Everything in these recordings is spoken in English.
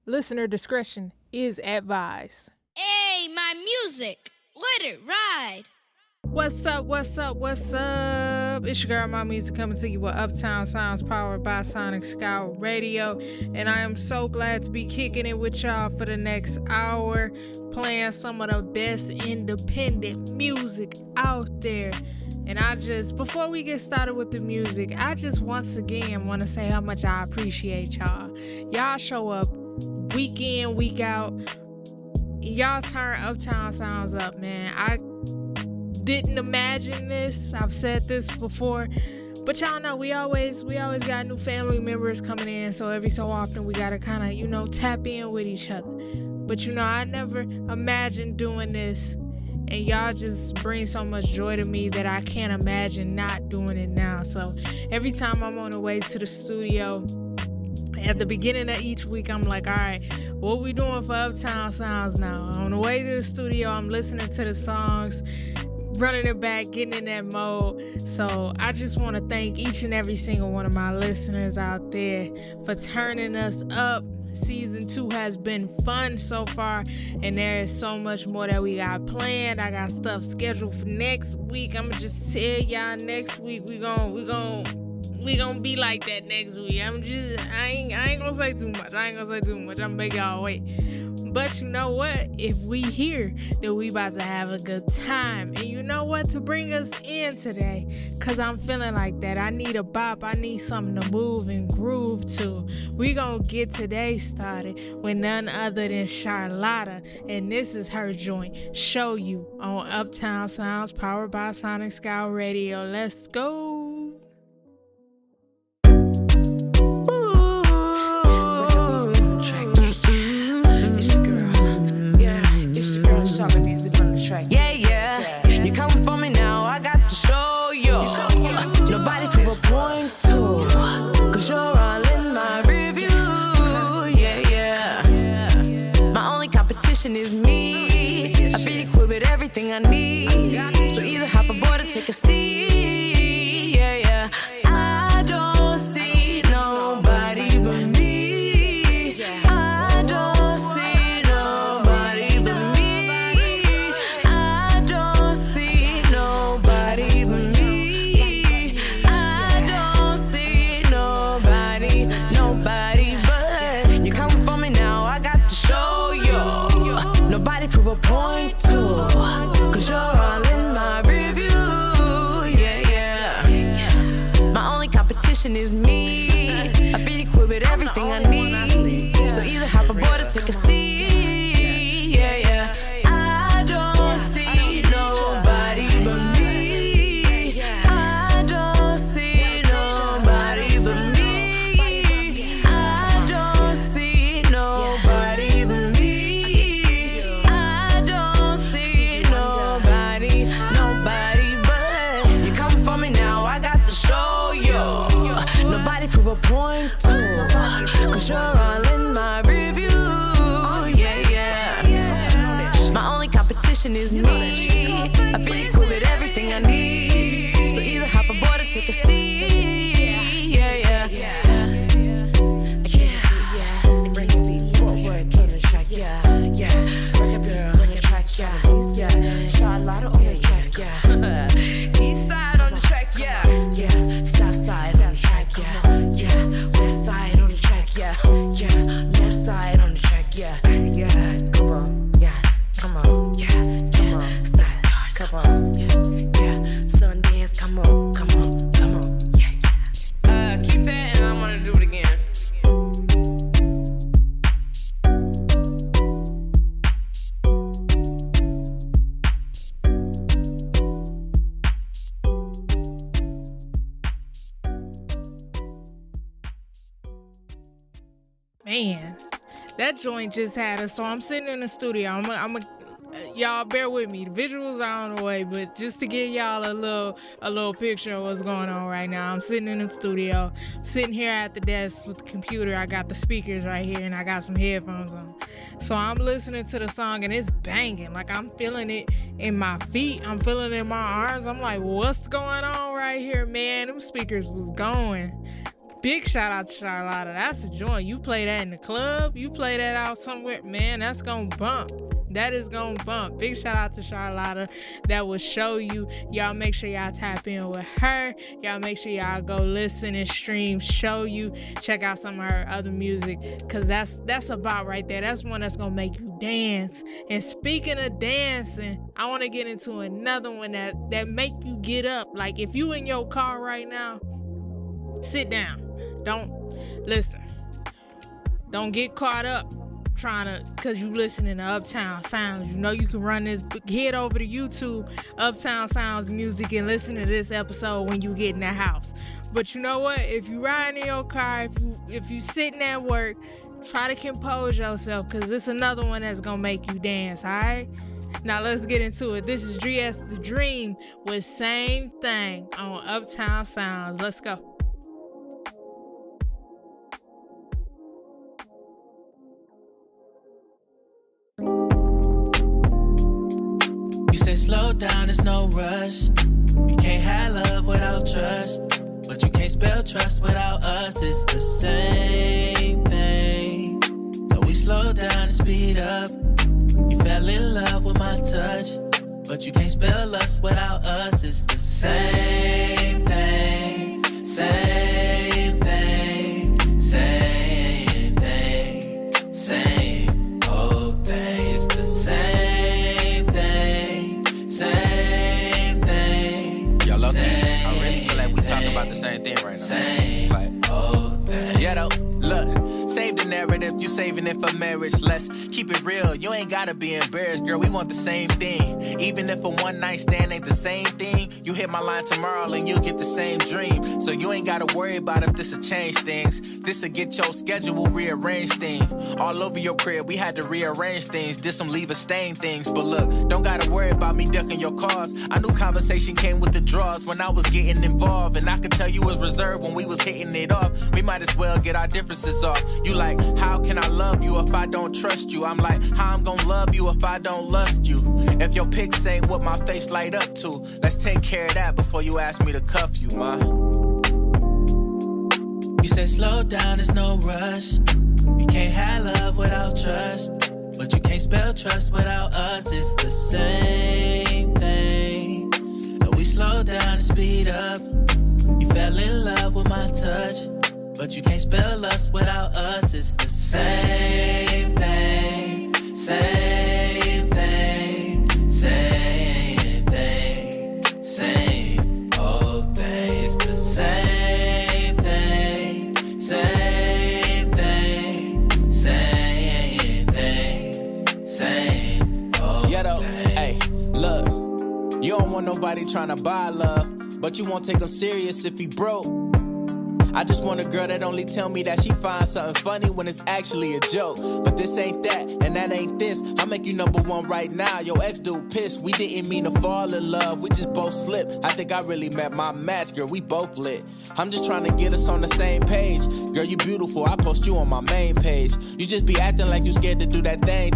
Listener discretion is advised. Hey, my music. Let it ride. What's up? It's your girl, Maimuxic, coming to you with Uptown Sounds, powered by Sonic Scout Radio. And I am so glad to be kicking it with y'all for the next hour, playing some of the best independent music out there. And before we get started with the music, I just once again want to say how much I appreciate y'all. Y'all show up week in, week out. Y'all turn Uptown Sounds up, man. I didn't imagine this. I've said this before, but y'all know we always got new family members coming in, so every so often we gotta kind of, tap in with each other. But I never imagined doing this, and y'all just bring so much joy to me that I can't imagine not doing it now. So every time I'm on the way to the studio, at the beginning of each week, I'm like, all right, what we doing for Uptown Sounds now? On the way to the studio, I'm listening to the songs, running it back, getting in that mode. So I just want to thank each and every single one of my listeners out there for turning us up. Season 2 has been fun so far, and there is so much more that we got planned. I got stuff scheduled for next week. I'ma just tell y'all next week we gonna be like that next week. I ain't gonna say too much. I'm make y'all wait. But you know what? If we hear that we about to have a good time, and you know what, to bring us in today, cause I'm feeling like that. I need a bop. I need something to move and groove to. We gonna get today started with none other than Sharlotta, and this is her joint, Show You, on Uptown Sounds, powered by Sonic Scout Radio. Let's go. Yeah. You coming for me now, I got to show you. Nobody prove a point to, cause you're all in my review. Yeah. My only competition is me. I feel equipped with everything I need. So either hop aboard or take a seat. Yeah. I don't see nobody but me. I don't see nobody but me. Prove a point to, cause you're all in my review. Yeah. My only competition is me. I feel equipped with everything I need. So either hop aboard or take a seat. Yeah. I don't see nobody but me. I don't see nobody but me. I don't see nobody but me. Prove a point to, cause you're all in my review. Yeah. My only competition is me. I feel equipped with everything I need. So either hop aboard or take a seat. Yeah. Bring seats forward, get a track. Yeah. Girl on the track. Yeah. Sharlotta on the track. Yeah. East side on the track. Yeah. South side on the track. Yeah. West side on the track, yeah. North side on the track, yeah. Come on, yeah. Style, come on, yeah. Sundance, come on, yeah. Keep that, and I'm gonna do it again. Man, that joint just had us. So I'm sitting in the studio. Y'all bear with me. The visuals are on the way, but just to give y'all a little picture of what's going on right now. I'm sitting in the studio, sitting here at the desk with the computer. I got the speakers right here, and I got some headphones on. So I'm listening to the song, and it's banging. Like, I'm feeling it in my feet. I'm feeling it in my arms. I'm like, what's going on right here, man? Them speakers was going. Big shout out to Sharlotta. That's a joint. You play that in the club, you play that out somewhere, man, that's gonna bump. That is gonna bump. Big shout out to Sharlotta. That will show you. Y'all make sure y'all tap in with her. Y'all make sure y'all go listen and stream, show you, check out some of her other music, cause that's about right there. That's one that's gonna make you dance. And speaking of dancing, I want to get into another one that make you get up. Like if you in your car right now, sit down. Don't listen. Don't get caught up cause you listening to Uptown Sounds. You know you can run this, head over to YouTube, Uptown Sounds Music, and listen to this episode when you get in the house. But you know what? If you riding in your car, if you sitting at work, try to compose yourself, cause it's another one that's gonna make you dance, alright? Now let's get into it. This is Dries The Dream with Same Thing on Uptown Sounds. Let's go. You say slow down, there's no rush. You can't have love without trust, but you can't spell trust without us. It's the same thing. So we slow down and speed up. You fell in love with my touch, but you can't spell lust without us. It's the same thing. Same thing. Same thing. Same old thing. It's the same. Talking about the same thing right now. Same like, old thing. Yeah, though, look, save the narrative, you saving it for marriage. Let's keep it real, you ain't gotta be embarrassed, girl. We want the same thing. Even if a one night stand ain't the same thing, you hit my line tomorrow and you'll get the same dream. So you ain't gotta worry about if this'll change things. This'll get your schedule rearranged thing. All over your crib, we had to rearrange things. Did some leave a stain things. But look, don't gotta worry about me ducking your calls. I knew conversation came with the draws when I was getting involved. And I could tell you was reserved when we was hitting it off. We might as well get our differences off. You like, how can I love you if I don't trust you? I'm like, how I'm gonna love you if I don't lust you? If your pics ain't what my face light up to, let's take care of that before you ask me to cuff you, ma. You said slow down, there's no rush. You can't have love without trust, but you can't spell trust without us. It's the same thing. So we slow down and speed up. You fell in love with my touch, but you can't spell lust without us. It's the same thing. Same thing. Same thing. Same old thing. It's the same thing. Same thing. Same thing. Same old thing. Hey, look, you don't want nobody trying to buy love, but you won't take him serious if he broke. I just want a girl that only tell me that she finds something funny when it's actually a joke. But this ain't that, and that ain't this. I'll make you number one right now. Your ex dude pissed. We didn't mean to fall in love. We just both slipped. I think I really met my match, girl. We both lit. I'm just trying to get us on the same page. Girl, you beautiful. I post you on my main page. You just be acting like you scared to do that thing.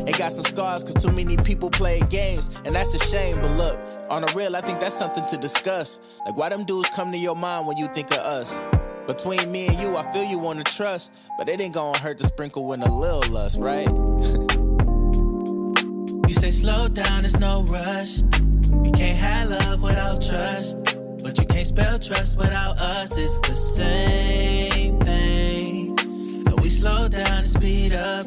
Ain't got some scars cause too many people play games, and that's a shame. But look, on the real, I think that's something to discuss. Like why them dudes come to your mind when you think of us? Between me and you, I feel you wanna trust, but it ain't gonna hurt to sprinkle in a little lust, right? You say slow down, there's no rush. You can't have love without trust, but you can't spell trust without us. It's the same thing. So we slow down and speed up.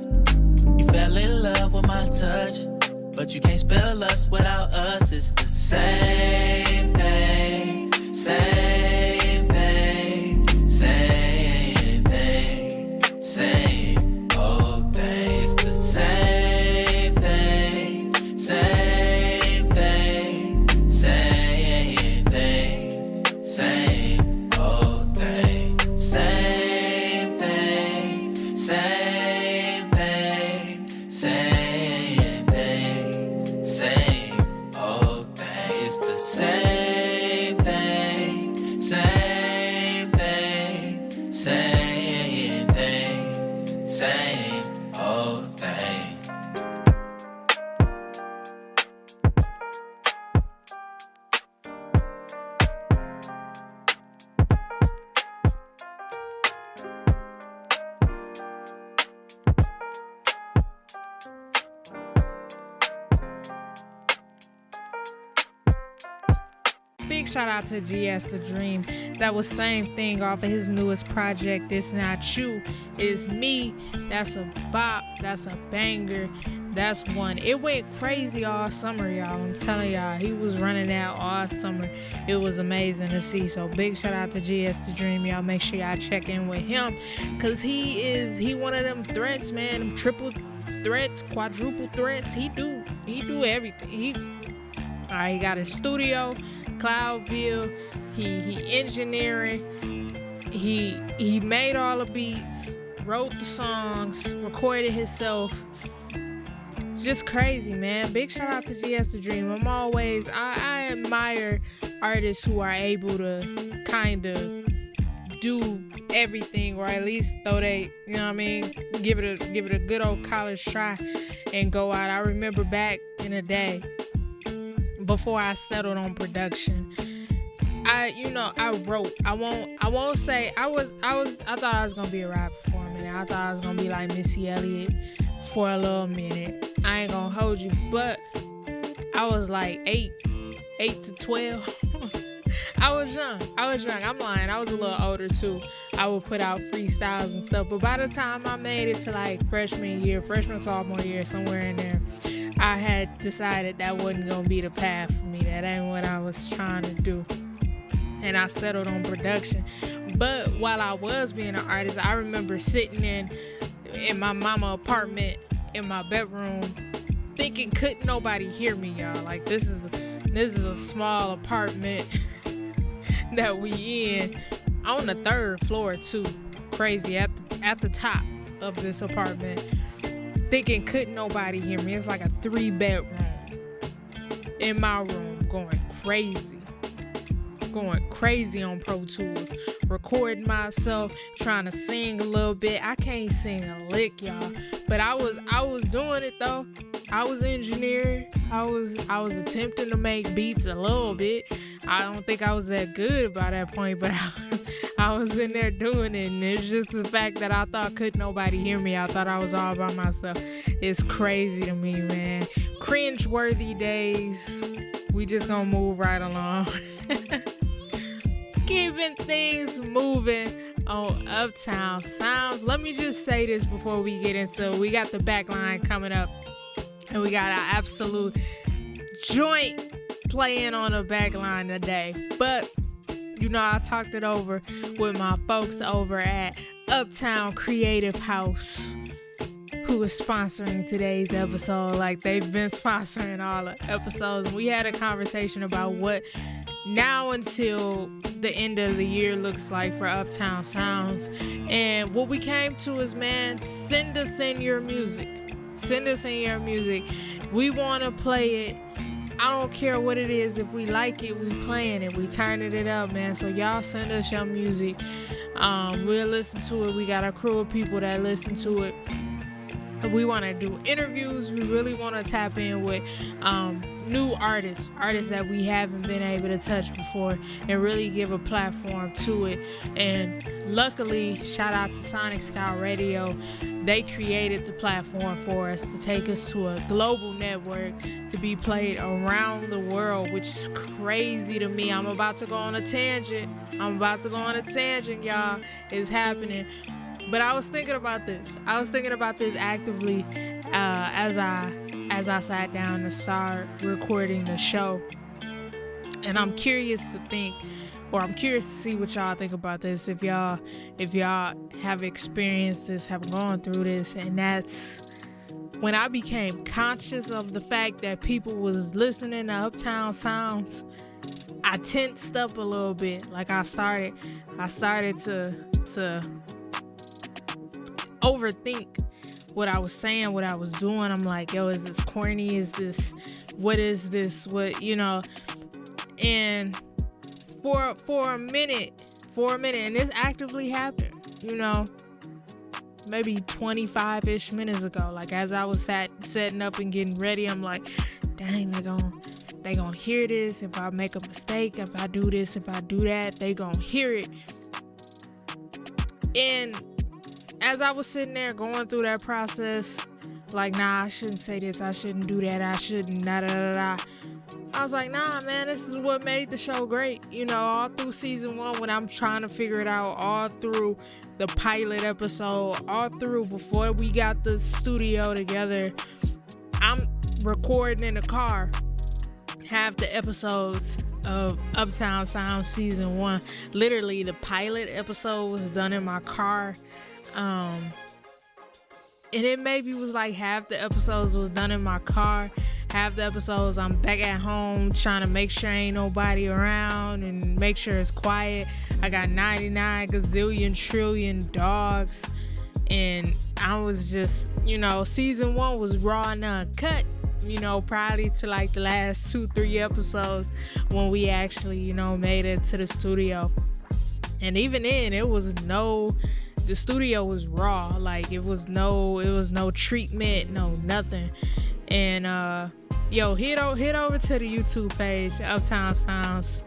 You fell in love with my touch, but you can't spell lust without us. It's the same thing. Same thing. Same thing. Same old thing. It's the same thing. Same thing. Same thing. Same old thing. Same thing. Same thing. Same thing. Same old thing. It's the same thing. Same thing. Same thing. big shout out to GS The Dream. That was same thing off of his newest project, It's Not You, It's Me. That's a bop. That's a banger. That's one. It went crazy all summer, y'all. I'm telling y'all, he was running that all summer. It was amazing to see. So big shout out to GS The Dream, y'all. Make sure y'all check in with him, cause he one of them threats, man. Them triple threats, quadruple threats. He do everything. He got his studio, Cloudville. He engineering. He made all the beats, wrote the songs, recorded himself. Just crazy, man. Big shout out to GS The Dream. I admire artists who are able to kind of do everything, or at least throw they, you know what I mean, give it a good old college try and go out. I remember back in the day, before I settled on production, I wrote. I won't say I thought I was gonna be a rapper for a minute. I thought I was gonna be like Missy Elliott for a little minute. I ain't gonna hold you, but I was like 8 to 12. I was young. I'm lying. I was a little older too. I would put out freestyles and stuff. But by the time I made it to like sophomore year, somewhere in there, I had decided that wasn't gonna be the path for me. That ain't what I was trying to do. And I settled on production. But while I was being an artist, I remember sitting in my mama apartment in my bedroom thinking couldn't nobody hear me, y'all. Like this is a small apartment that we in on the 3rd floor too. Crazy at the top of this apartment. Thinking couldn't nobody hear me. It's like a 3-bedroom in my room, going crazy on Pro Tools, recording myself, trying to sing a little bit. I can't sing a lick, y'all, but I was doing it though. I was engineering. I was attempting to make beats a little bit. I don't think I was that good by that point, but I was in there doing it, and it's just the fact that I thought couldn't nobody hear me. I thought I was all by myself. It's crazy to me, man. Cringe-worthy days. We just gonna move right along. Keeping things moving on Uptown Sounds. Let me just say this before we get into it. We got the backline coming up, and we got our absolute joint playing on the backline today. But I talked it over with my folks over at Uptown Creative House, who is sponsoring today's episode. Like, they've been sponsoring all the episodes. And we had a conversation about what now until the end of the year looks like for Uptown Sounds. And what we came to is, man, send us in your music. Send us in your music. We want to play it. I don't care what it is. If we like it, we playing it. We turning it up, man. So y'all send us your music. We'll listen to it. We got a crew of people that listen to it. We want to do interviews. We really want to tap in with new artists that we haven't been able to touch before, and really give a platform to it. And luckily, shout out to Sonic Scout Radio. They created the platform for us to take us to a global network, to be played around the world, which is crazy to me. I'm about to go on a tangent, y'all. It's happening. But I was thinking about this. Actively as I sat down to start recording the show. And I'm curious to see what y'all think about this. If y'all have experienced this, have gone through this. And that's when I became conscious of the fact that people was listening to Uptown Sounds. I tensed up a little bit. Like I started to overthink what I was saying, what I was doing. I'm like, yo, is this corny? What is this? And for a minute, and this actively happened, maybe 25-ish minutes ago. Like, as I was setting up and getting ready, I'm like, dang, they gonna hear this. If I make a mistake, if I do this, if I do that, they gonna hear it. And as I was sitting there going through that process, like, nah, I shouldn't say this, I shouldn't do that, I shouldn't, da-da-da-da. I was like, nah, man, this is what made the show great. You know, all through season 1 when I'm trying to figure it out, all through the pilot episode, all through before we got the studio together, I'm recording in the car half the episodes of Uptown Sounds season 1. Literally, the pilot episode was done in my car. And it maybe was like half the episodes was done in my car. Half the episodes I'm back at home trying to make sure ain't nobody around and make sure it's quiet. I got 99 gazillion trillion dogs. And I was just, you know, season 1 was raw and uncut. You know, probably to like the last 2-3 episodes when we actually, you know, made it to the studio. And even then, the studio was raw. Like it was no treatment, no nothing. And head over to the YouTube page, Uptown Sounds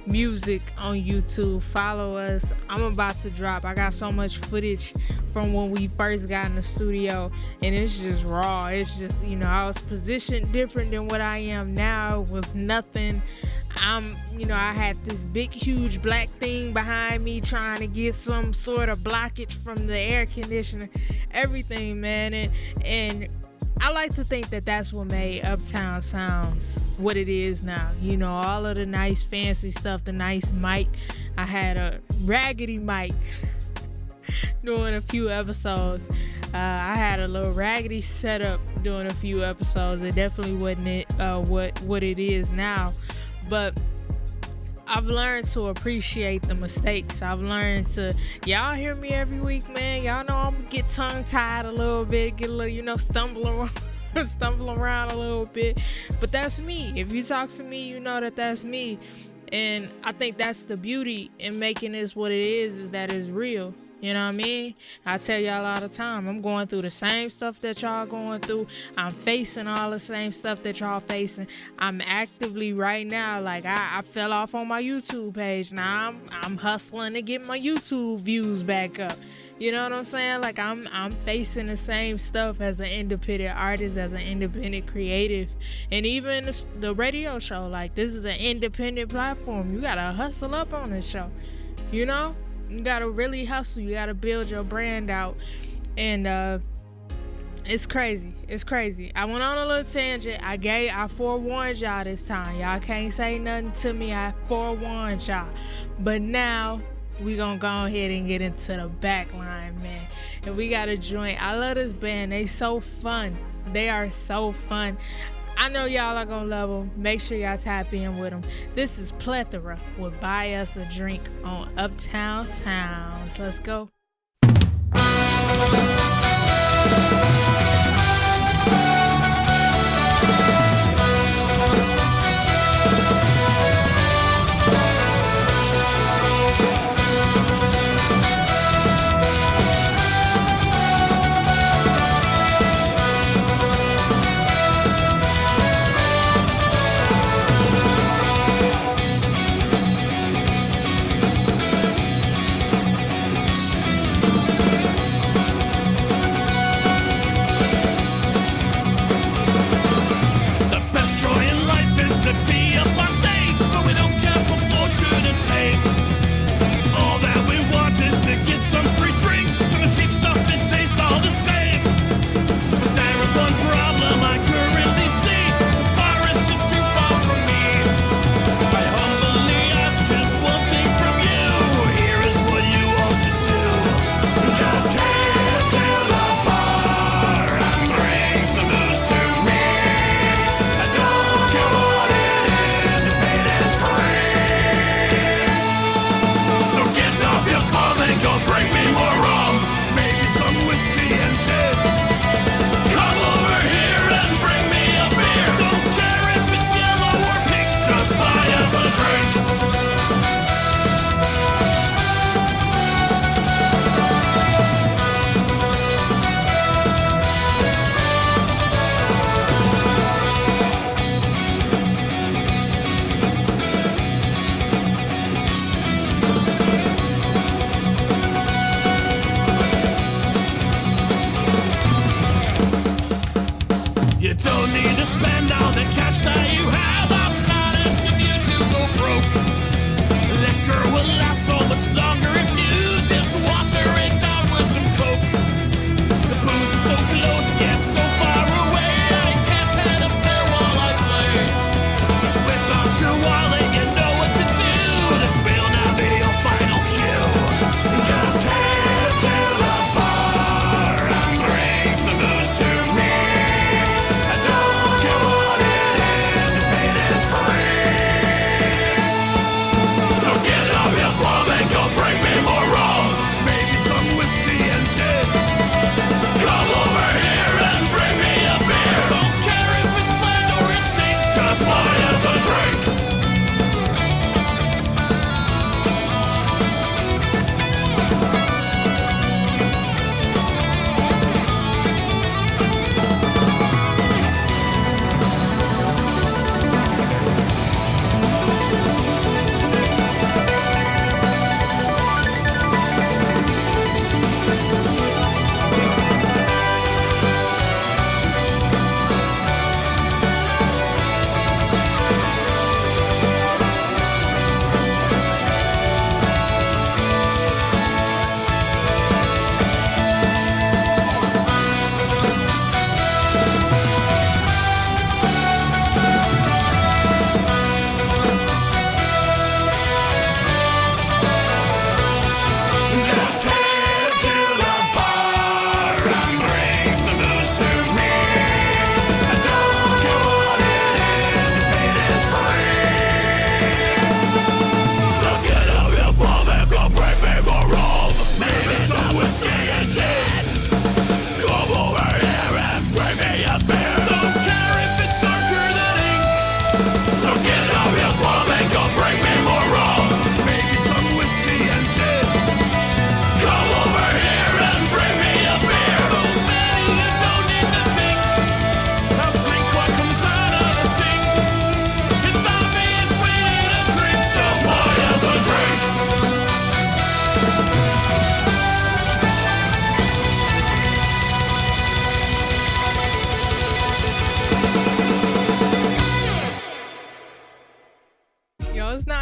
Music on YouTube. Follow us. I'm about to drop. I got so much footage from when we first got in the studio, and it's just raw. It's just, you know, I was positioned different than what I am now. It was nothing. I had this big, huge black thing behind me trying to get some sort of blockage from the air conditioner, everything, man. And I like to think that that's what made Uptown Sounds what it is now. You know, all of the nice fancy stuff, the nice mic. I had a raggedy mic doing a few episodes. I had a little raggedy setup doing a few episodes. It definitely wasn't what it is now. But I've learned to appreciate the mistakes. I've learned to, y'all hear me every week, man. Y'all know I'm get tongue-tied a little bit, get a little, you know, stumble around a little bit. But that's me. If you talk to me, you know that that's me. And I think that's the beauty in making this what it is that it's real. You know what I mean? I tell y'all all the time, I'm going through the same stuff that y'all going through. I'm facing all the same stuff that y'all facing. I'm actively right now, like I fell off on my YouTube page. Now I'm hustling to get my YouTube views back up. You know what I'm saying? Like I'm facing the same stuff as an independent artist, as an independent creative, and even the radio show. Like this is an independent platform. You gotta hustle up on this show. You know? You gotta really hustle. You gotta build your brand out. And it's crazy. It's crazy. I went on a little tangent. I forewarned y'all this time. Y'all can't say nothing to me. I forewarned y'all. But now we gonna go ahead and get into the back line, man. And we got a joint. I love this band. They so fun. They are so fun. I know y'all are gonna love them. Make sure y'all tap in with them. This is Plethora with Buy Us a Drink on Uptown Sounds. Let's go. You don't need to spend all the cash that you have. I'm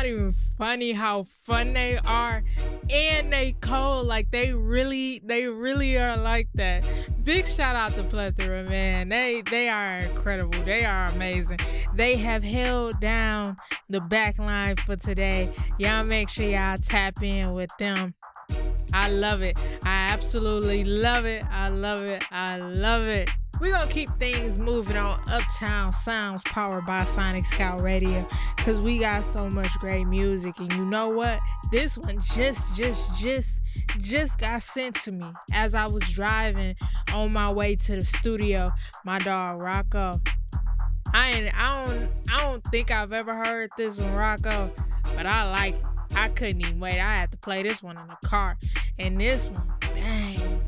not even funny how fun they are, and they cold. Like they really are like that. Big shout out to Plethora, man. They are incredible. They are amazing. They have held down the back line for today. Y'all make sure y'all tap in with them. I love it. I absolutely love it. I love it. I love it. We're going to keep things moving on Uptown Sounds, powered by Sonic Scout Radio, because we got so much great music. And you know what? This one just got sent to me as I was driving on my way to the studio. My dog, Rocko. I don't think I've ever heard this one, Rocko, but I like it. I couldn't even wait. I had to play this one in the car. And this one, bang,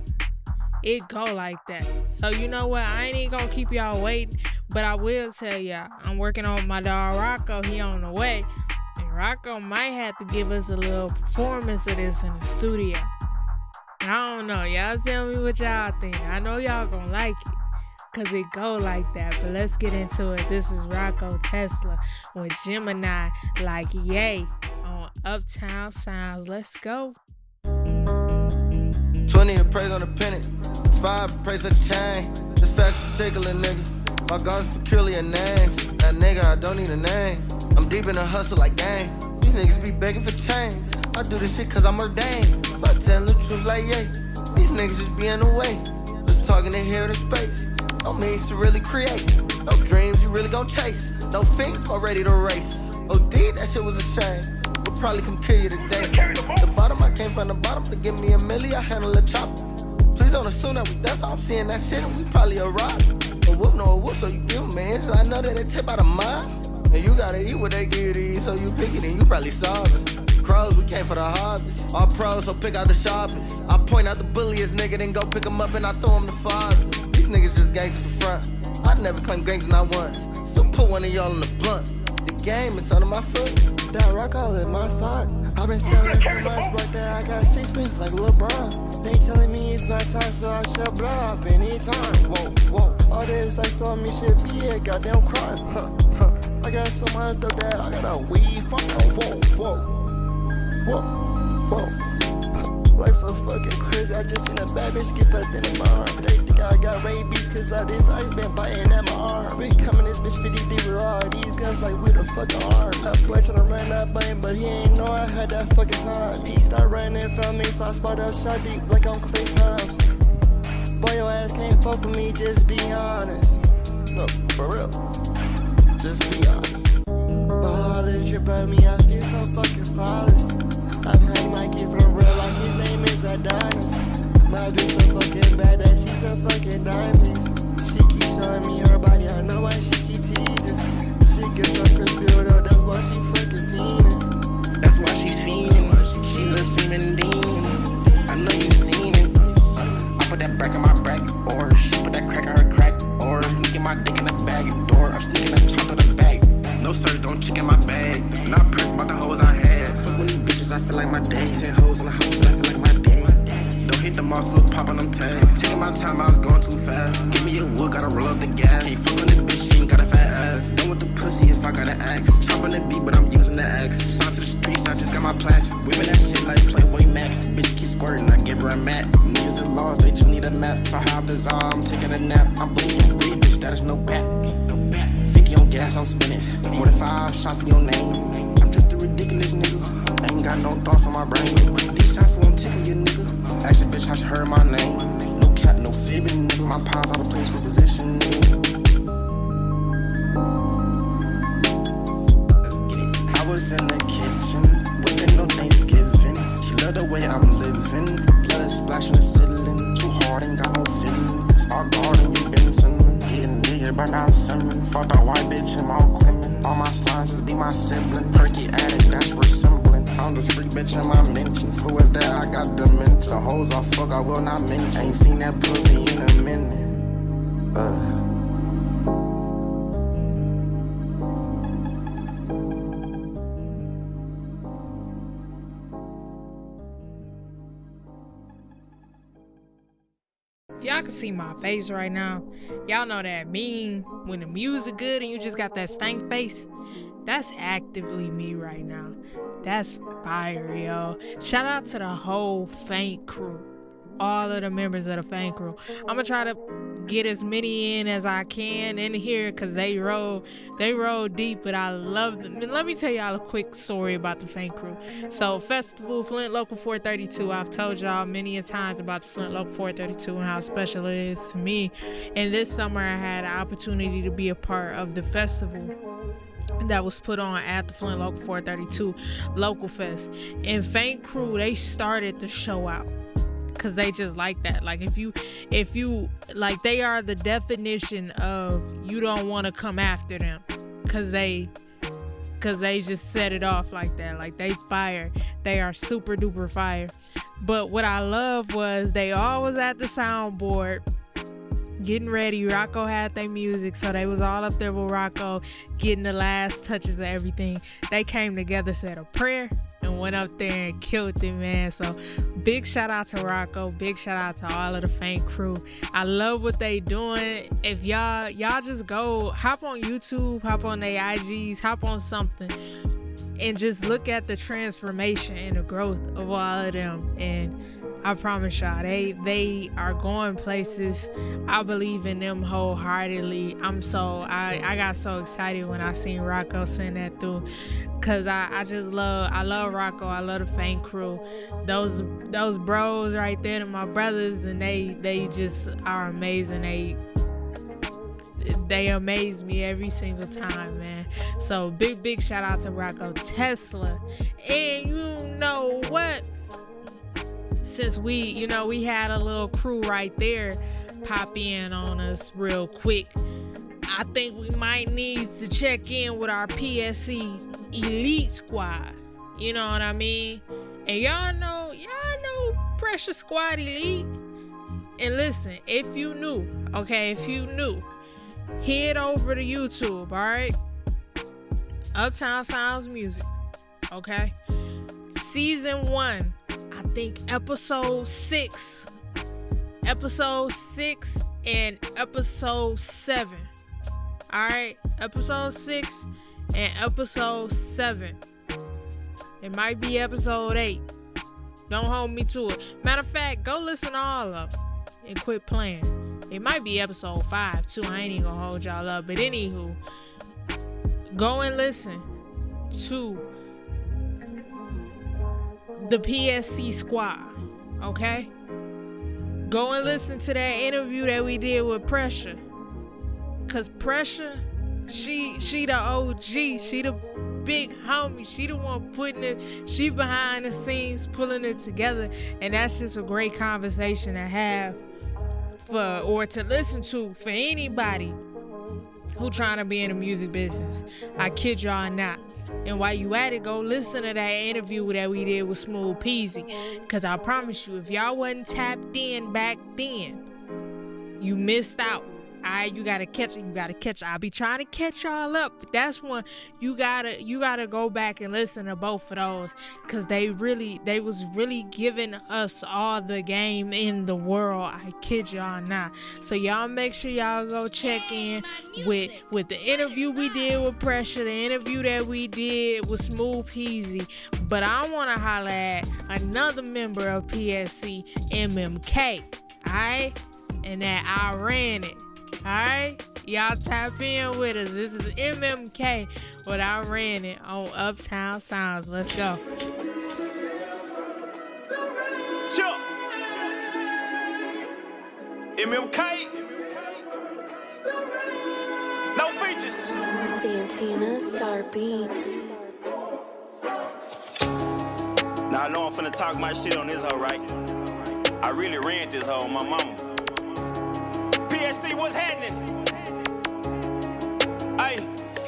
it go like that. So you know what? I ain't even gonna keep y'all waiting, but I will tell y'all, I'm working on my dog Rocko. He on the way. And Rocko might have to give us a little performance of this in the studio. I don't know. Y'all tell me what y'all think. I know y'all gonna like it, cause it go like that. But let's get into it. This is Rocko Tesla with Gemini, like yay, on Uptown Sounds. Let's go. 20 a praise on the pennant, 5 praise for the chain. This fast particular nigga, my guns peculiar names. That nigga, I don't need a name. I'm deep in the hustle like gang. These niggas be begging for change. I do this shit cause I'm ordained. If I tell the truth like yay, these niggas just be in the way. Just talking in here in space. No means to really create. No dreams you really gon' chase. No things I'm ready to race. OD, that shit was a shame. We'll probably come kill you today. The bottom, I came from the bottom. To give me a milli, I handle a chopper. Please don't assume that we done, so I'm seeing that shit and we probably arrive. A whoop, no a whoop, so you give them an inch. I know that they tip out of mine. And you gotta eat what they give you to eat, so you pick it and you probably starving. Crows, we came for the harvest. All pros, so pick out the sharpest. I point out the bulliest nigga, then go pick him up and I throw him the father. These niggas just gangsters for front. I never claimed gangster not once. Still put one of y'all in the blunt. The game is under my foot. That Rocko in my sock. I've been selling so much work that I got 6 pins like LeBron. They telling me it's my time, so I shall blow up anytime. Whoa, whoa. All this I saw me shit be a goddamn crime. I got so much of that, I got a weed fuck. Whoa, whoa, whoa, whoa. Life's so fucking crazy. I just seen a bad bitch get fucked in my arm. They think I got rabies cause all this ice been biting at my arm. Been coming this bitch 50 deep with all these guns like with a fucking arm. That boy tryna run that button, but he ain't know I had that fucking time. He start running from me, so I spot up shot deep like I'm Clay Thompson. Boy, your ass can't fuck with me, just be honest. Look, for real, just be honest. But all this drip on me, I feel so fucking flawless. I've had my kid from real life, his name is Adonis. My bitch so fucking bad that she's a fucking diamond. She keep showing me her body, I know why she keep teasing. She gets up her builder, that's why she fucking fiending. That's why she's fiending, she's a semen demon. I know you seen it. I put that brack in my brack, or she put that crack in her crack, or sneaking my dick in the bag door. I'm sneaking that chop in the bag. No sir, don't check in my bag. Not pressed about the hoes I had. Fuck with these bitches, I feel like my dad. 10 hoes in the house, but I feel like my dad. Don't hit the mall, so pop on them tags. Taking my time, I was going too fast. Give me a wood, gotta roll up the gas. Can't fuck on this bitch, she ain't got a fat ass. Done with the pussy if I got an axe. Chopping the beat, but I'm using the axe. Sign to the streets, I just got my plaque. Women that shit like Playboy Max. Bitch keep squirting, I give her a mat. Niggas are lost, they just need a map. So how this all, I'm taking a nap. I'm bleeding big, bitch, that is no bat. 50 on gas, I'm spinning. More than 5 shots in your name. I'm just a ridiculous nigga. Ain't got no thoughts on my brain. These shots won't tickle you, nigga. Ask a bitch how she heard my name. No cap, no fibbing, nigga. My paws out of place for position, nigga. I was in the kitchen, whipping no Thanksgiving. She loved the way I'm living. Blood splashing the ceiling. Too hard, ain't got no feelings. All garden, you Benson. Getting bigger by 9 Simmons. Fuck that white bitch in Mount Clemens. All my slimes just be my sibling. Perky addict, that's resembling. I'm just free bitch in my mentions. Who is that? I got dementia. Hoes I fuck, I will not mention. Ain't seen that pussy in a minute. If y'all can see my face right now, y'all know that meme when the music good and you just got that stank face. That's actively me right now. That's fire, yo. Shout out to the whole FaintCrw. All of the members of the FaintCrw. I'm gonna try to get as many in as I can in here because they roll deep, but I love them. And let me tell y'all a quick story about the FaintCrw. So Festival Flint Local 432, I've told y'all many a times about the Flint Local 432 and how special it is to me. And this summer I had an opportunity to be a part of the festival that was put on at the Flint Local 432 Local Fest. And FaintCrw, they started the show out because they just like that. Like if you like, they are the definition of you don't want to come after them because they just set it off like that. Like they fire. They are super duper fire. But what I love was they always at the soundboard getting ready. Rocko had their music, so they was all up there with Rocko getting the last touches of everything. They came together, said a prayer, and went up there and killed it, man. So big shout out to Rocko, big shout out to all of the FaintCrw. I love what they doing. If y'all just go hop on YouTube, hop on their IGs, hop on something, and just look at the transformation and the growth of all of them. And I promise y'all, they are going places. I believe in them wholeheartedly. I got so excited when I seen Rocko send that through, cause I love Rocko. I love the FaintCrw. Those bros right there, and my brothers, and they just are amazing. They amaze me every single time, man. So big shout out to Rocko Tesla. And you know what? Since we had a little crew right there pop in on us real quick, I think we might need to check in with our PSC Elite Squad. You know what I mean? And y'all know Pressure Squad Elite. And listen, if you knew, head over to YouTube, alright? Uptown Sounds Music, okay? Season 1, I think episode 6 and episode 7. Alright? Episode 6 and episode 7. It might be episode 8. Don't hold me to it. Matter of fact, go listen to all of them and quit playing. It might be episode 5 too. I ain't even gonna hold y'all up. But anywho, go and listen to the PSC squad, okay? Go and listen to that interview that we did with Pressure. Cause Pressure, she the OG, she the big homie, she the one putting it, she behind the scenes pulling it together. And that's just a great conversation to have or to listen to for anybody who trying to be in the music business. I kid y'all not. And while you at it, go listen to that interview that we did with Smooth Peasy. Cause I promise you, if y'all wasn't tapped in back then, you missed out. Alright, you gotta catch it. I'll be trying to catch y'all up, but that's one you gotta go back and listen to both of those, cause they was really giving us all the game in the world. I kid y'all not. So y'all make sure y'all go check in with the interview we did with Pressure, the interview that we did with Smooth Peasy. But I wanna holler at another member of PSC, MMK. Alright? And that I ran it. Alright, y'all tap in with us. This is MMK, but I ran it on Uptown Sounds. Let's go. Chuck. MMK. No features. Santina Star Beats. Now I know I'm finna talk my shit on this hoe, right? I really ran this hoe on my mama. PSC, what's happening? Ay,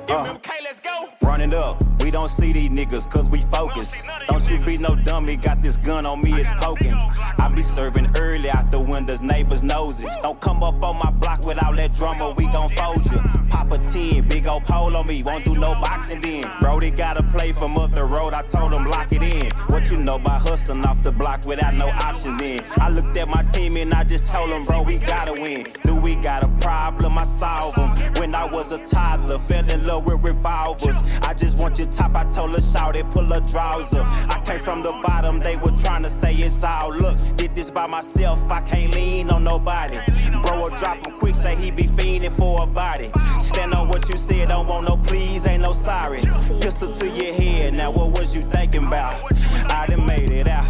MMK, let's go. Running up, we don't see these niggas cause we focus. Don't you be no dummy, got this gun on me, it's poking. I be serving early out the windows, neighbors nosy. Don't come up on my block without that drummer, we gon' fold you. Pop a 10, big old pole on me, won't do no boxing then. Brody gotta play from up the road, I told him lock it in. What you know about hustling off the block without no options then? I looked at my team and I just told them, bro, we gotta win. Knew we got a problem, I solved them. When I was a toddler, fell in love with revolvers. I just out your top, I told her, shout it, pull her drawers up. I came from the bottom, they were trying to say it's all look. Did this by myself, I can't lean on nobody. Bro will drop him quick, say he be fiending for a body. Stand on what you said, don't want no please, ain't no sorry. Pistol to your head, now what was you thinking about? I done made it out.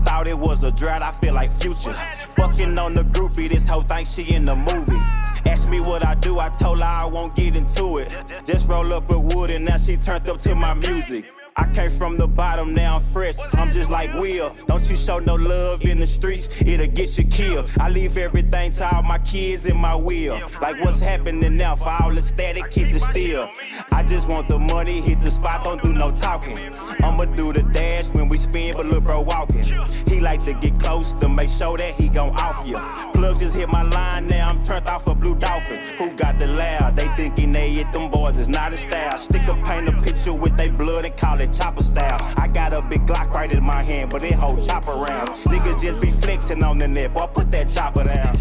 Thought it was a drought, I feel like Future. Fucking on the groupie, this hoe thinks she in the movie. Asked me what I do, I told her I won't get into it. Just roll up with wood and now she turned up to my music. I came from the bottom, now I'm fresh, I'm just like Will. Don't you show no love in the streets, it'll get you killed. I leave everything to all my kids in my will. Like what's happening now, for all the static, keep it still. I just want the money, hit the spot, don't do no talking. I'ma do the dash when we spin, but look bro walking. He like to get close to make sure that he gon' off you. Plugs just hit my line, now I'm turned off a blue dolphin. Who got the loud? They thinking they hit them boys, it's not a style. Stick a paint a picture with they blood and call it chopper style. I got a big Glock right in my hand, but it hold chopper rounds. Niggas just be flexing on the net, boy, put that chopper down.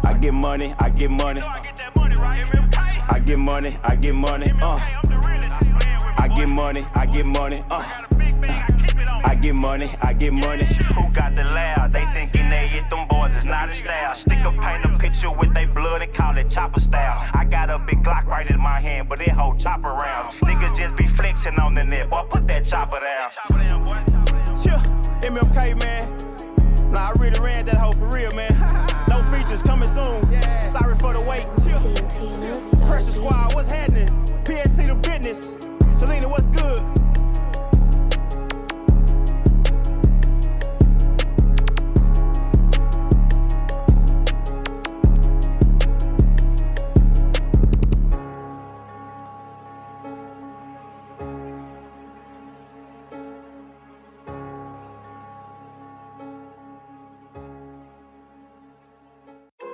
I get money, I get money. I get money, I get money, I get money, I get money, I get money, I get money. Who got the loud? They thinking they hit them boys, it's not a style. Stick a paint a picture with they blood and call it chopper style. I got a big Glock right in my hand, but it hold chopper rounds. Niggas just be flexing on the net, boy, put that chopper down. Chill, MLK, man. Nah, I really ran that hoe for real, man. No features coming soon. Sorry for the wait. Chill. Pressure Squad, what's happening? PSC the business. Selena, what's good?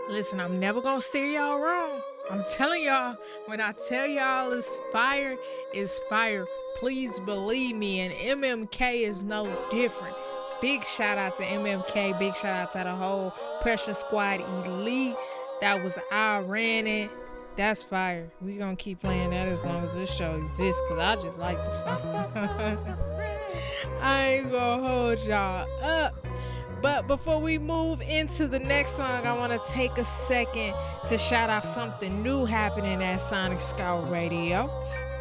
Listen, I'm never gonna steer y'all wrong. I'm telling y'all, when I tell y'all it's fire, it's fire. Please believe me, and MMK is no different. Big shout out to MMK, big shout out to the whole Pressure Squad Elite. That was I ran it. That's fire. We gonna keep playing that as long as this show exists, cause I just like the song. I ain't gonna hold y'all up. But before we move into the next song, I want to take a second to shout out something new happening at Sonic Scout Radio,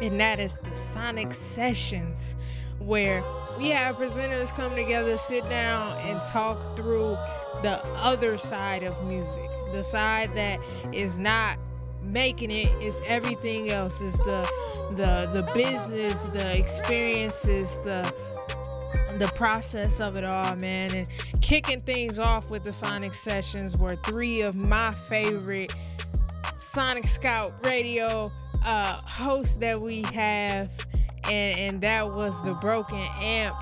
and that is the Sonic Sessions, where we have presenters come together, sit down, and talk through the other side of music, the side that is not making it, is everything else, is the business, the experiences, the process of it all, man. And kicking things off with the Sonic Sessions were three of my favorite Sonic Scout Radio hosts that we have, and that was the Broken Amp,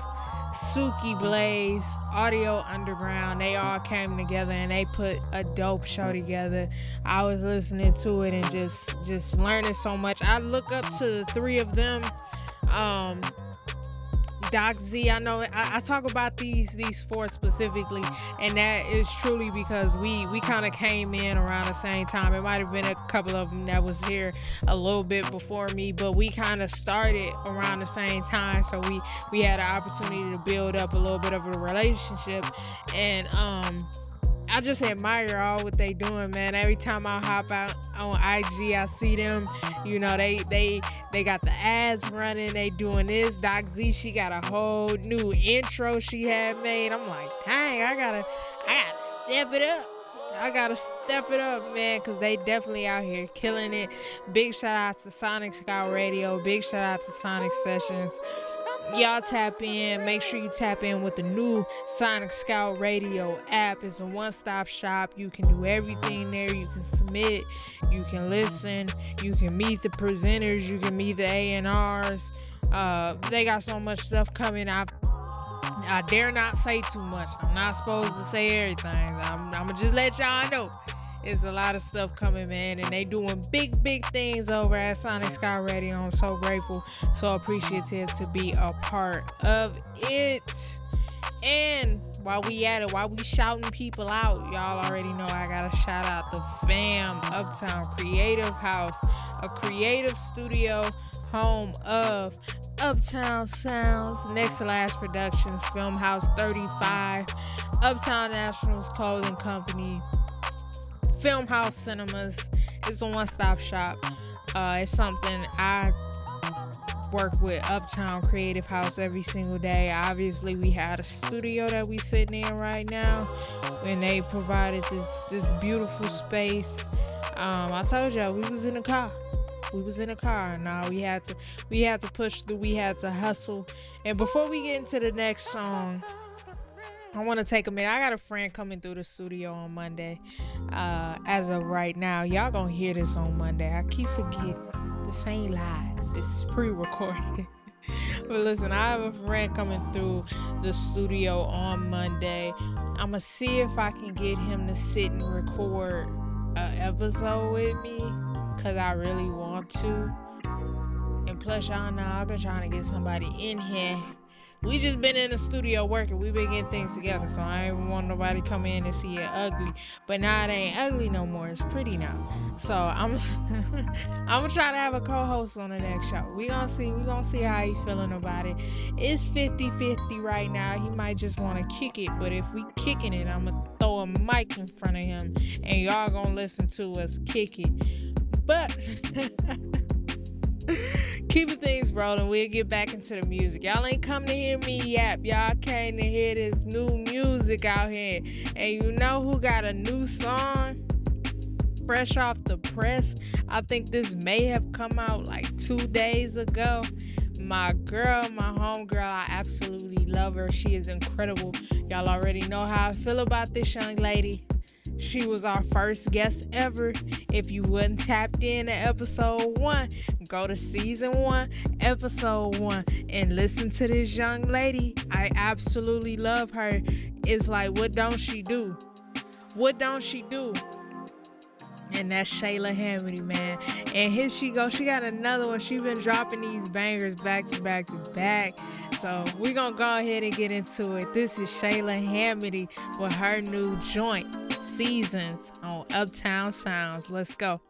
Suki Blaze, Audio Underground. They all came together and they put a dope show together. I was listening to it and just learning so much. I look up to the three of them. Doc Z, I know I talk about these four specifically, and that is truly because we kind of came in around the same time. It might have been a couple of them that was here a little bit before me, but we kind of started around the same time, so we had an opportunity to build up a little bit of a relationship. And I just admire all what they doing, man. Every time I hop out on IG, I see them. You know, they got the ads running. They doing this. Doc Z, she got a whole new intro she had made. I'm like, dang, I gotta step it up. I gotta step it up, man, because they definitely out here killing it. Big shout out to Sonic Scout Radio. Big shout out to Sonic Sessions. Y'all tap in. Make sure you tap in with the new Sonic Scout Radio app. It's a one-stop shop. You can do everything there. You can submit. You can listen. You can meet the presenters. You can meet the A&Rs. They got so much stuff coming. I dare not say too much. I'm not supposed to say everything. I'm gonna just let y'all know. It's a lot of stuff coming, man, and they doing big things over at Sonic Scout Radio. I'm so grateful, so appreciative to be a part of it. And while we at it, while we shouting people out, y'all already know I gotta shout out the fam, Uptown Creative House, a creative studio, home of Uptown Sounds, Next to Last Productions, Film House 35, Uptown Nationals Clothing Company, Film House Cinemas. It's a one-stop shop. It's something I work with Uptown Creative House every single day. Obviously, we had a studio that we sitting in right now, and they provided this beautiful space. I told y'all we was in a car. Now we had to push through. We had to hustle. And before we get into the next song, I want to take a minute. I got a friend coming through the studio on Monday. As of right now, y'all gonna hear this on Monday. I keep forgetting. This ain't live. It's pre-recorded. But listen, I have a friend coming through the studio on Monday. I'm gonna see if I can get him to sit and record an episode with me, because I really want to. And plus, y'all know I've been trying to get somebody in here. We just been in the studio working. We been getting things together, so I ain't want nobody come in and see it ugly. But now it ain't ugly no more. It's pretty now. So I'm gonna try to have a co-host on the next show. We gonna see how he feeling about it. It's 50-50 right now. He might just want to kick it, but if we kicking it, I'm gonna throw a mic in front of him, and y'all gonna listen to us kick it. But keeping things rolling, we'll get back into the music. Y'all ain't come to hear me yap. Y'all came to hear this new music out here. And you know who got a new song? Fresh off the press. I think this may have come out like 2 days ago. My girl, my homegirl, I absolutely love her. She is incredible. Y'all already know how I feel about this young lady. She was our first guest ever. If you wasn't tapped in to episode 1, go to season 1, episode 1, and listen to this young lady. I absolutely love her. It's like, what don't she do? What don't she do? And that's Shayla Hamady, man. And here she goes. She got another one. She been dropping these bangers back to back to back. So we gonna go ahead and get into it. This is Shayla Hamady with her new joint, Seasons, on Uptown Sounds. Let's go.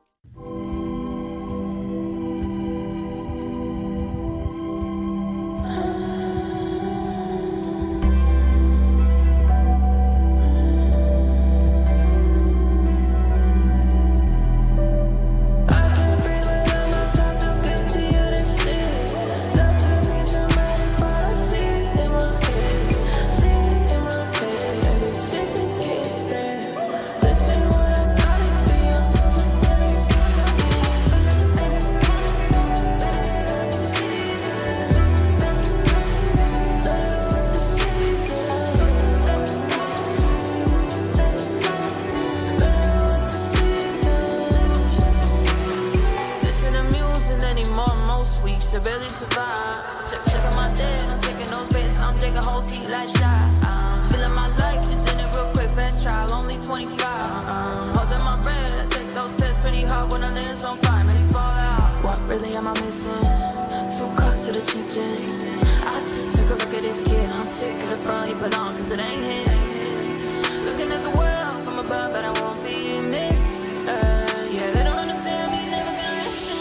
To barely survive. Checking my debt, I'm taking those bets. I'm taking whole seat like shot. Feeling my life, just in it real quick, fast trial, only 25. Holding my breath, take those tests pretty hard when the lens on fire, many fall out. What really am I missing? 2 cups to the cheap gin. I just took a look at this kid. I'm sick of the front he put on, cause it ain't his. Looking at the world from above, but I won't be in this. Yeah, they don't understand me, never gonna listen.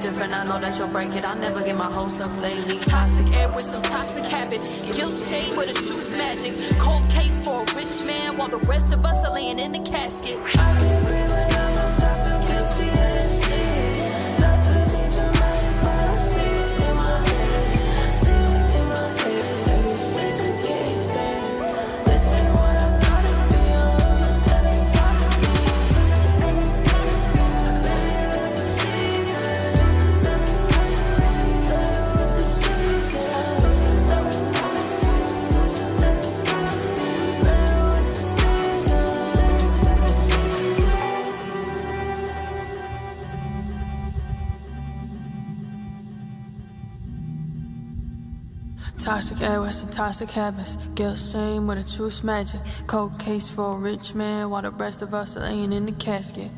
Different, I know that you'll break it. I'll never get my hopes up lazy. Toxic air with some toxic habits. Guilt shade with a truth magic. Cold case for a rich man while the rest of us are laying in the casket. I can't breathe without myself, feel guilty of this shit. Not to be dramatic, but I see it in my head. See it in my head. Ever since it came back. This ain't what I thought it'd be. Toxic air with some toxic habits. Guilt same with a truth magic. Cold case for a rich man while the rest of us are laying in the casket.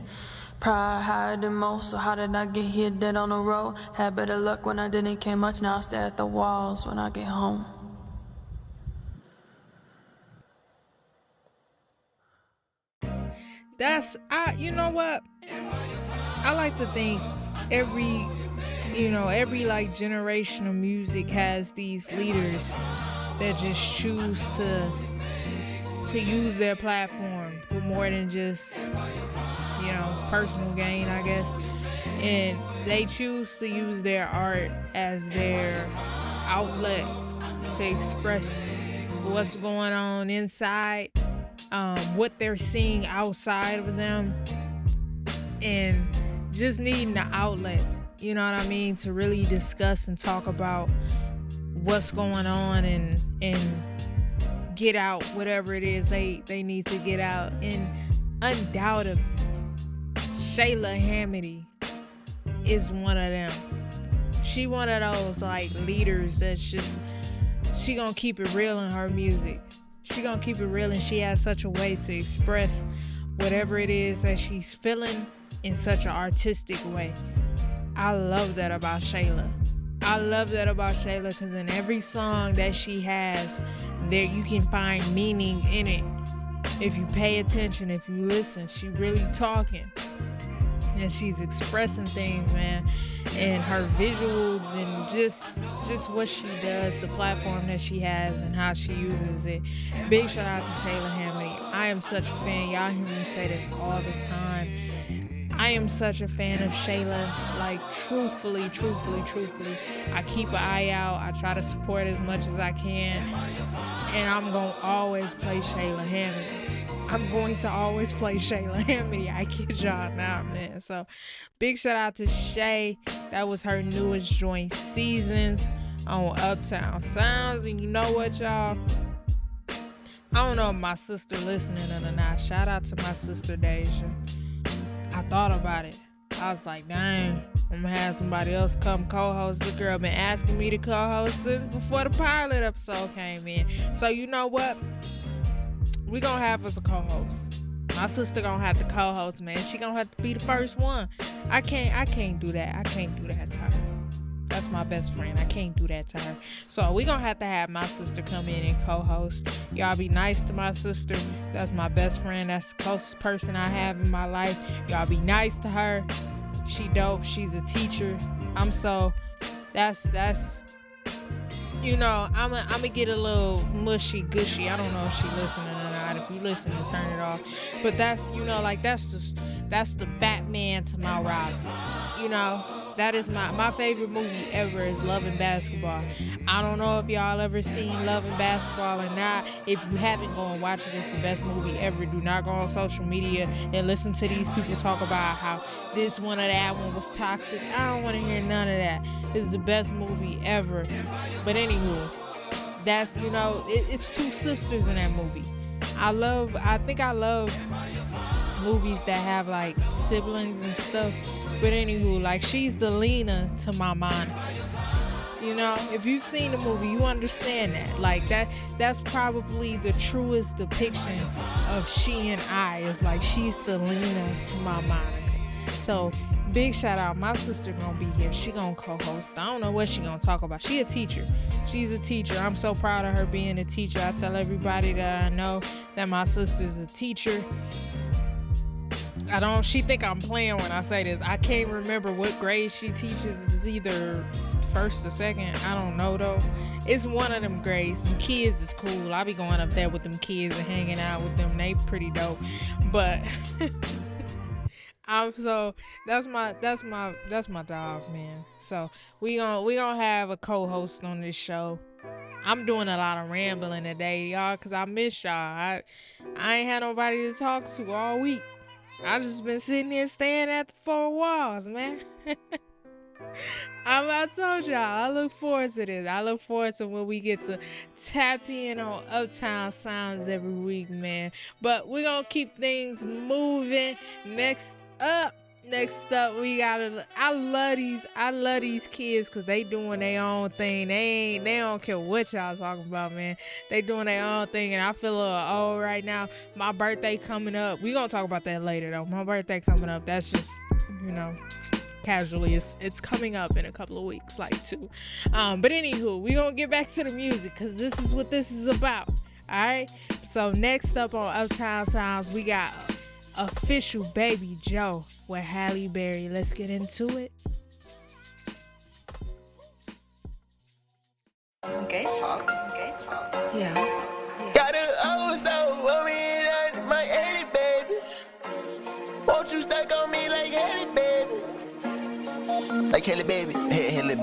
Pride higher than most, so how did I get here dead on the road? Had better luck when I didn't care much, now I stare at the walls when I get home. You know what? I like to think every like generation of music has these leaders that just choose to use their platform for more than just, personal gain, I guess. And they choose to use their art as their outlet to express what's going on inside, what they're seeing outside of them, and just needing the outlet, you know what I mean, to really discuss and talk about what's going on and get out whatever it is they need to get out. And undoubtedly, Shayla Hamady is one of them. She one of those like leaders that's just, she gonna keep it real in her music. She gonna keep it real, and she has such a way to express whatever it is that she's feeling in such an artistic way. I love that about Shayla. I love that about Shayla because in every song that she has, there you can find meaning in it. If you pay attention, if you listen, she really talking. And she's expressing things, man. And her visuals and just what she does, the platform that she has and how she uses it. Big shout out to Shayla Hamady. I am such a fan. Y'all hear me say this all the time. I am such a fan of Shayla. Like, truthfully. I keep an eye out. I try to support as much as I can. And I'm going to always play Shayla Hamady. I'm going to always play Shayla Hamady. I kid y'all not, man. So, big shout out to Shay. That was her newest joint, Seasons, on Uptown Sounds. And you know what, y'all? I don't know if my sister listening or not. Shout out to my sister, Deja. I thought about it. I was like, dang, I'm gonna have somebody else come co-host. The girl been asking me to co-host since before the pilot episode came in. So you know what? We gonna have us a co-host. My sister gonna have to co-host, man. She gonna have to be the first one. I can't do that. I can't do that to her. That's my best friend. I can't do that to her. So we gonna have my sister come in and co-host. Y'all be nice to my sister. That's my best friend. That's the closest person I have in my life. Y'all be nice to her. She dope. She's a teacher. That's you know, I'm gonna get a little mushy gushy. I don't know if she listening or not. If you listen, turn it off. But that's, you know, like that's the Batman to my Robin. You know, that is my favorite movie ever is Love and Basketball. I don't know if y'all ever seen Love and Basketball or not. If you haven't, go and watch it. It's the best movie ever. Do not go on social media and listen to these people talk about how this one or that one was toxic. I don't want to hear none of that. It's the best movie ever. But anywho, that's, you know, it's two sisters in that movie. I think I love movies that have like siblings and stuff. But anywho, like she's the Lena to my Monica. You know, if you've seen the movie, you understand that. Like that's probably the truest depiction of she and I. Is like she's the Lena to my Monica. So big shout out. My sister gonna be here. She gonna co-host. I don't know what she gonna talk about. She a teacher. She's a teacher. I'm so proud of her being a teacher. I tell everybody that I know that my sister's a teacher. She think I'm playing when I say this. I can't remember what grade she teaches. It's either first or second. I don't know though. It's one of them grades. Some kids is cool. I be going up there with them kids and hanging out with them. They pretty dope. But that's my dog, man. So we gonna have a co-host on this show. I'm doing a lot of rambling today, y'all, cause I miss y'all. I ain't had nobody to talk to all week. I just been sitting here staring at the four walls, man. I told y'all, I look forward to this. I look forward to when we get to tap in on Uptown Sounds every week, man. But we're gonna keep things moving. Next up, Next up, we got I love these kids because they doing their own thing. They don't care what y'all talking about, man. They doing their own thing, and I feel a little old right now. My birthday coming up. We gonna talk about that later, though. My birthday coming up. That's just, casually. It's coming up in a couple of weeks, like 2. But anywho, we gonna get back to the music because this is what this is about. All right. So next up on Uptown Sounds, we got official BabyJo with Halle Berry. Let's get into it. Gay talk. Yeah. Got an old soul, want me in my 80, baby. Won't you stack on me like Halle, baby? Like Halle, baby. Halle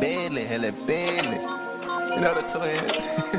Bailey. You know the twins.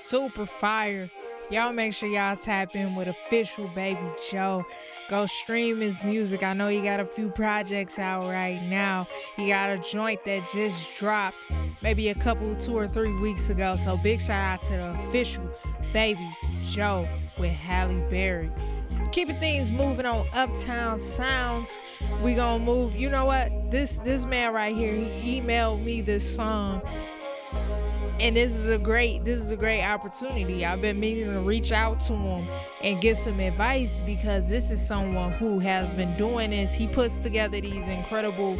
Super fire. Y'all make sure y'all tap in with official BabyJo. Go stream his music. I know he got a few projects out right now. He got a joint that just dropped maybe 2 or 3 weeks ago. So big shout out to the official BabyJo with Halle Berry. Keeping things moving on Uptown Sounds. We gonna move. You know what? This man right here, he emailed me this song. And this is a great opportunity. I've been meaning to reach out to him and get some advice because this is someone who has been doing this. He puts together these incredible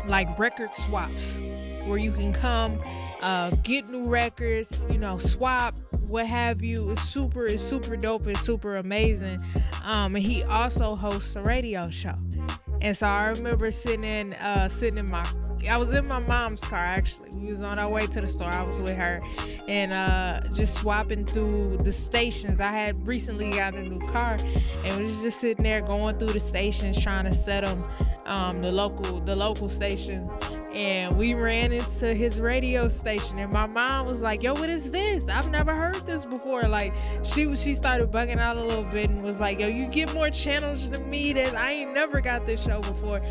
like record swaps where you can come get new records, swap, what have you. It's super dope and super amazing. And he also hosts a radio show. And so I remember I was in my mom's car, actually. We was on our way to the store. I was with her and just swapping through the stations. I had recently got a new car and we was just sitting there going through the stations trying to set them, the local stations. And we ran into his radio station and my mom was like, yo, what is this? I've never heard this before. Like she started bugging out a little bit and was like, yo, you get more channels than me. That I ain't never got this show before.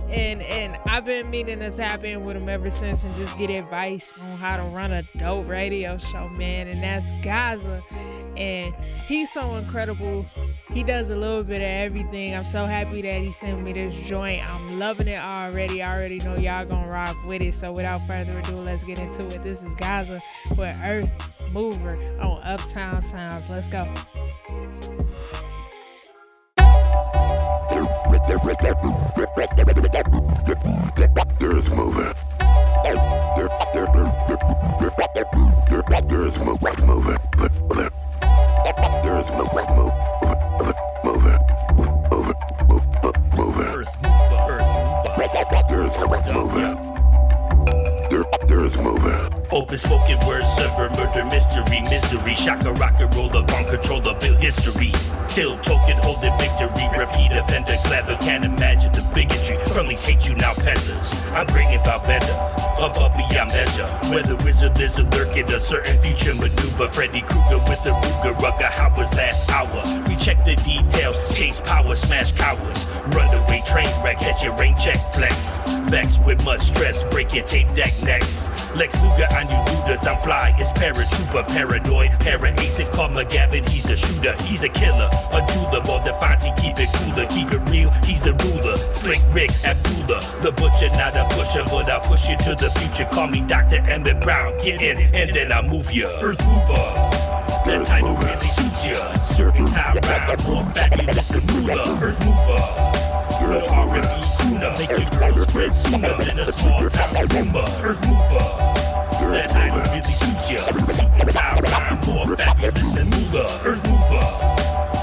And I've been meaning to tap in with him ever since and just get advice on how to run a dope radio show, man. And that's Gozza. And he's so incredible. He does a little bit of everything. I'm so happy that he sent me this joint. I'm loving it already. I already know y'all gonna rock with it. So without further ado, let's get into it. This is Gozza with Earth Mover on Uptown Sounds. Let's go. There's moving. There's moving. There's Open spoken word server, murder mystery, misery, shaka rocket, roll up on control the bill history. Till token holding victory, repeat offender, clever, can't imagine the bigotry. Friendlies hate you now, peddlers. I'm great and far better, above beyond measure. Whether wizard is a lurking, a certain future maneuver. Freddy Krueger with the Ruger, Rucker, how was last hour? We check the details, chase power, smash cowards. Runaway train wreck, catch your rain check, flex. Vex with much stress, break your tape deck next. Lex Luger on you looters, I'm fly, it's paratrooper, paranoid, para-acid, call McGavin, he's a shooter, he's a killer, a jeweler, more than Fonzie, keep it cooler, keep it real, he's the ruler, Slick Rick, Abdullah, the butcher, not a pusher, but I'll push you to the future, call me Dr. Emmett Brown, get in, and then I'll move ya, Earth Mover, the title really suits ya, certain time round, more fabulous than ruler, Earth Mover. The R&B crooner, make your girl spread sooner than a small town rumor. Earth mover, that title really suits ya. Super time rhyme, more fabulous than Moolah. Earth mover,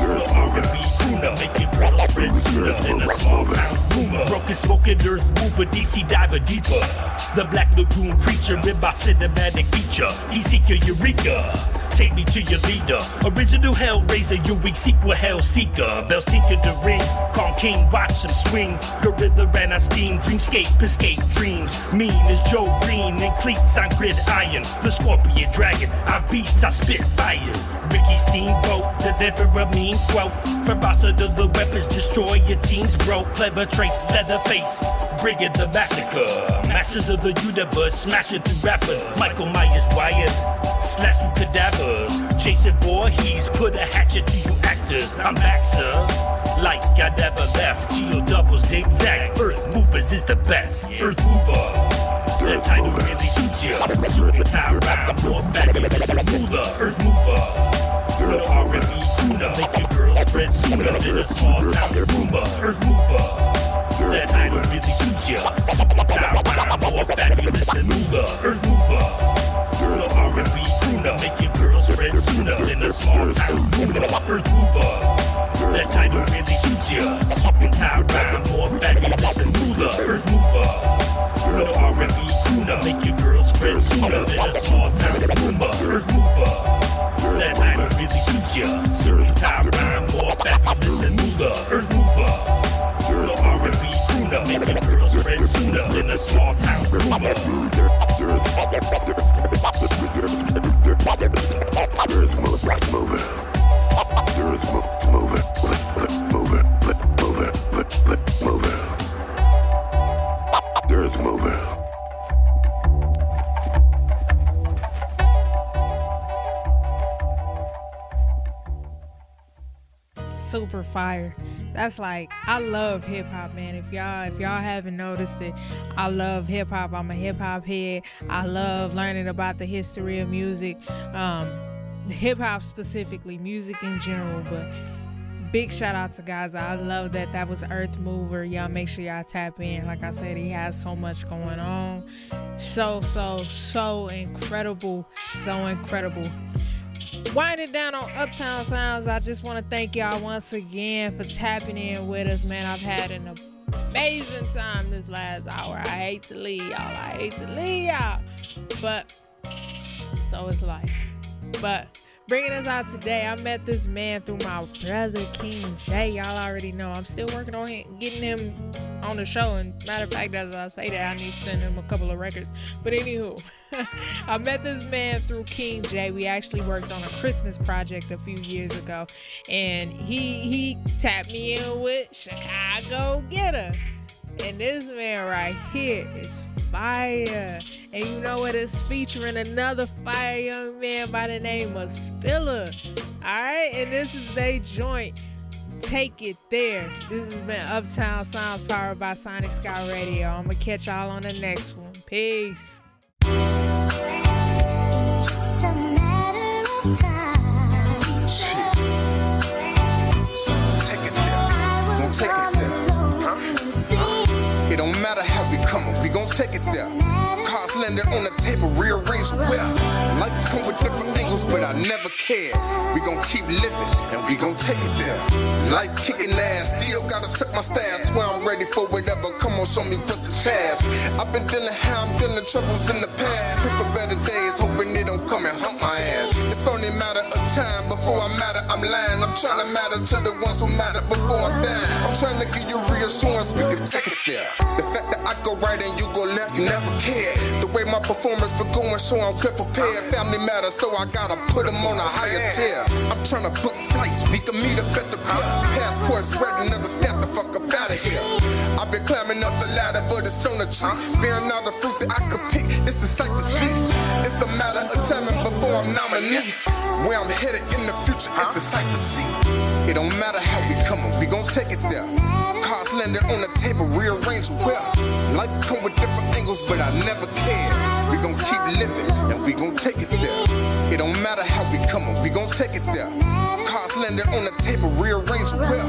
the R&B crooner, make your girl spread sooner than a small town rumor. Broken smoking earth mover, deep sea diver deeper. The Black Lagoon creature, in my cinematic feature. Ezekiel Eureka. Take me to your leader. Original Hellraiser, your weak sequel Hellseeker. Bell Seeker the ring, Kong King, watch him swing. Gorilla ran on steam, dreamscape, escape dreams. Mean as Joe Green and cleats on gridiron. The Scorpion Dragon, I beats, I spit fire. Ricky Steamboat, deliver a mean quote. Ferocity, the weapons destroy your team's broke. Clever traits, Leatherface, Brigand the Massacre. Masters of the universe, smashing through rappers. Michael Myers wired, slash through cadavers. Jason Voorhees, put a hatchet to you actors. I'm back, sir, like I never left. Geo double zigzag, Earth Movers is the best. Earth Mover, the title really suits ya. Super time rhyme, more fabulous than ruler. Earth Mover, the R&B crooner, make your girl spread sooner than a small town rumor. Earth Mover, the title really suits ya. Super time rhyme, more fabulous than ruler. Earth Mover. The R&B crooner, make your girl spread sooner than a small town rumor. Earth mover, that title really suits ya. Super time rhyme, more fabulous than ruler. Earth mover, the R&B crooner, make your girl spread sooner than a small town rumor. Earth mover, that title really suits ya. Super time rhyme, more fabulous than ruler. Earth mover, the R&B crooner, make your girl spread sooner than a small town rumor. Super fire. That's like, I love hip hop, man. If y'all haven't noticed it, I love hip hop. I'm a hip hop head. I love learning about the history of music, hip hop specifically, music in general. But big shout out to Gozza. I love that was Earth Mover. Y'all make sure y'all tap in. Like I said, he has so much going on. So incredible. So incredible. Winding down on Uptown Sounds, I just want to thank y'all once again for tapping in with us, man. I've had an amazing time this last hour. I hate to leave y'all. But so is life. But bringing us out today, I met this man through my brother King J. Y'all already know I'm still working on getting him on the show. And matter of fact, as I say that, I need to send him a couple of records. But anywho, I met this man through King J. We actually worked on a Christmas project a few years ago, and he tapped me in with ChicaGoGetter. And this man right here is fire. And you know what? It's featuring another fire young man by the name of Spillah. Alright, and this is their joint, Take It There. This has been Uptown Sounds powered by Sonic Sky Radio. I'm gonna catch y'all on the next one. Peace. It's just a matter of time. So take it there. Gonna take it there. Huh? It don't matter how we coming, we gon' take it there. Cars landed on the table, rearranged well. Life come with different angles, but I never cared. We gon' keep living, and we gon' take it there. Life kicking ass, still gotta tuck my stash. Swear I'm ready for whatever, come on, show me what's the task. I've been dealing how I'm dealing, troubles in the past. Pray for better days, hoping it don't come and hump my ass. It's only a matter of time, before I matter, I'm lying. I'm trying to matter to the ones who matter before I'm down. I'm trying to give you reassurance, we can take it there. The fact that I go right and you go left, you never cared. The way my performance been going, show I'm good prepared. Family matters, so I gotta put them on a higher tier. I'm trying to book flights, we can meet up at the pier. Passports ready, another step the fuck up out of here. I've been climbing up the ladder, but it's on the tree. Bearing all the fruit that I could pick, it's a sight to see. It's a matter of timing before I'm nominee. Where I'm headed in the future, it's a sight to see. It don't matter how we coming, we gon' take it there. Cars landed on the table, rearranged well. Life come with different angles, but I never care. We gon' keep living, and we gon' take it there. It don't matter how we coming, we gon' take it there. Cars landed on the table, rearranged well.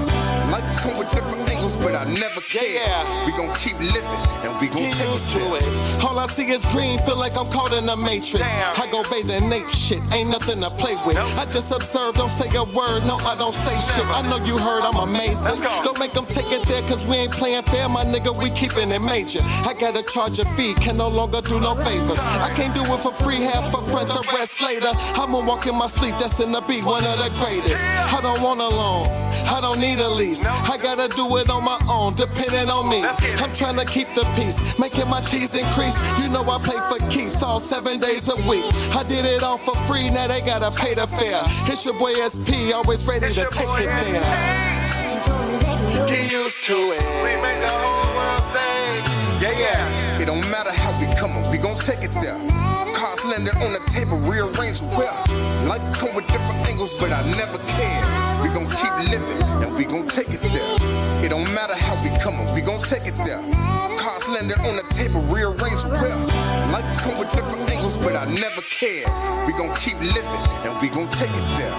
Life come with different angles, but I never care. We gon' keep living, and we gon' take it there. All I see is green, feel like I'm caught in a matrix. I go bathe in nape shit, ain't nothing to play with. I just observe, don't say a word, no, I don't say shit. I know you heard I'm amazing. Don't make them take it there, cause we ain't playing fair, my nigga, we keeping it major. I gotta charge a fee, can no longer do no favors. I can't do it for free, half for front, the rest later. I'ma walk in my sleep, that's in the beat, one of the greatest. I don't want a loan, I don't need a lease. I gotta do it on my own, depending on me. I'm trying to keep the peace, making my cheese increase. You know I play for keeps all 7 days a week. I did it all for free, now they gotta pay the fare. It's your boy SP, always ready to take it there. Get used to it. We make the whole world sing. Yeah. It don't matter how we coming, we gon' take it there. Cars landed on the table, rearranged well. Life come with different angles, but I never care. We gon' keep living, and we gon' take it there. It don't matter how we coming, we gon' take it there. Cars landed on the table, rearranged well. Life come with different angles, but I never care. We gon' keep living, and we gon' take it there.